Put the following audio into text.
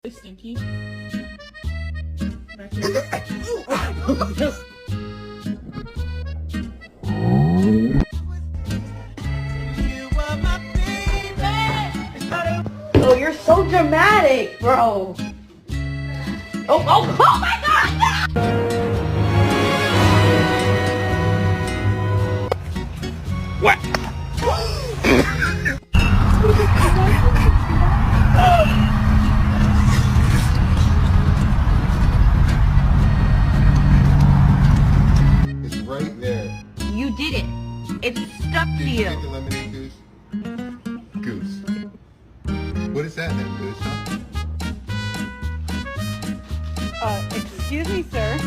Stinky. Oh, you're so dramatic, bro. Oh my God! What? It's right there. You did it. It's stuck to Did you you. get the lemonade, Goose? Goose. What is that then, Goose, huh? Excuse me, sir.